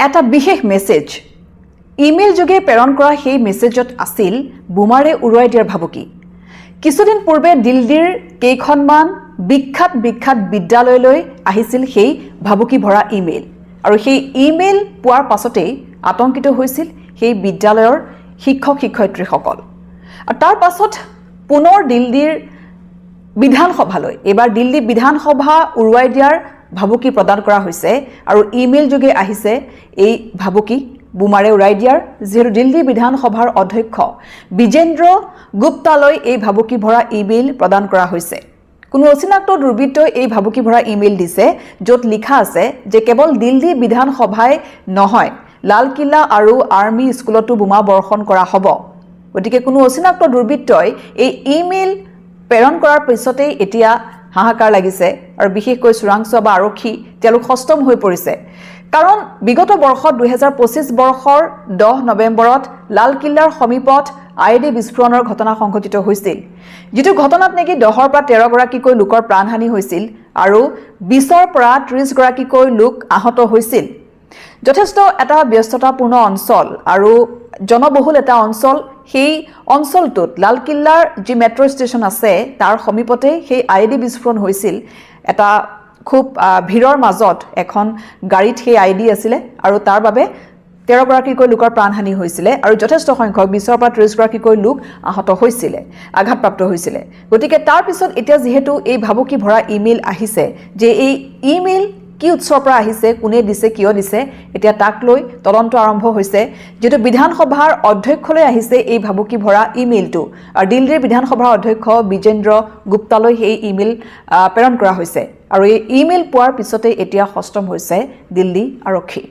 এটা বিশেষ message email যোগে প্ৰেৰণ কৰা সেই মেছেজত আছিল বোমাৰে উৰুৱাই দিয়াৰ ভাবুকি কিছুদিন পূৰ্বে দিল্লীৰ কেইখনমান বিখ্যাত বিদ্যালয়লৈ আহিছিল সেই ভাবুকি ভৰা ইমেইল আৰু সেই ইমেইল পোৱাৰ পাছতেই আতংকিত হৈছিল সেই বিদ্যালয়ৰ শিক্ষক শিক্ষয়িত্ৰীসকল আৰু তাৰ পাছত পুনৰ দিল্লীৰ বিধানসভালৈ এবাৰ দিল্লী বিধানসভা উৰুৱাই দিয়াৰ ভাবুকি প্ৰদান কৰা হৈছে আৰু ইমেইল যোগে আহিছে এই ভাবুকি বোমাৰে উৰাই দিয়াৰ যেহেতু দিল্লী বিধানসভাৰ অধ্যক্ষ বিজেন্দ্ৰ গুপ্তালৈ এই ভাবুকি ভৰা ইমেইল প্ৰদান কৰা হৈছে কোনো অচিনাক্ত দুৰ্বৃত্তই এই ভাবুকি ভৰা ইমেইল দিছে য'ত লিখা আছে যে কেৱল দিল্লী বিধানসভাই নহয় লালকিল্লা আৰু আৰ্মি স্কুলতো বোমা বৰ্ষণ কৰা হ'ব গতিকে কোনো অচিনাক্ত দুৰ্বৃত্তই এই ইমেইল প্ৰেৰণ কৰাৰ পিছতেই এতিয়া হাহাকাৰ লাগিছে আৰু বিশেষকৈ চোৰাংচোৱা বা আৰক্ষী তেওঁলোক সষ্টম হৈ পৰিছে কাৰণ বিগত বৰ্ষত 2025 বৰ্ষৰ 10 নৱেম্বৰত লালকিল্লাৰ সমীপত আইডি বিস্ফোৰণৰ ঘটনা সংঘটিত হৈছিল যেটো ঘটনাত নেকি 10ৰ পৰা 13 গৰাকীকৈ লোকৰ প্ৰাণহানি হৈছিল আৰু 20ৰ পৰা 30 গৰাকীকৈ লোক আহত হৈছিল যথেষ্ট এটা ব্যস্ততাপূৰ্ণ অঞ্চল আৰু জনবহুল এটা অঞ্চল সেই অঞ্চলটোত লালকিল্লাৰ যি মেট্ৰো ষ্টেচন আছে তাৰ সমীপতে সেই আইডি বিস্ফোৰণ হৈছিল এটা খুব ভিৰৰ মাজত এখন গাড়ীত সেই আইডি আছিল আৰু তাৰ বাবে 13 গৰাকীকৈ লোকৰ প্ৰাণহানি হৈছিল আৰু যথেষ্ট সংখ্যক 20ৰ পৰা 30 গৰাকীকৈ লোক আহত হৈছিল আঘাতপ্ৰাপ্ত হৈছিল গতিকে তাৰ পিছত এতিয়া যেহেতু এই ভাবুকি ভৰা ইমেইল আহিছে যে এই ইমেইল কি উৎসৰ পৰা আহিছে কোনে দিছে কিয় দিছে এতিয়া তাক লৈ তদন্ত আৰম্ভ হৈছে যেটো বিধানসভাৰ অধ্যক্ষলৈ আহিছে এই ভাবুকি ভৰা ইমেইলটো আৰু দিল্লীৰ বিধানসভাৰ অধ্যক্ষ বিজেন্দ্ৰ গুপ্তালৈ এই ইমেইল প্ৰেৰণ কৰা হৈছে আৰু এই ইমেইল পোৱাৰ পিছতে এতিয়া হস্তম হৈছে দিল্লী আৰক্ষী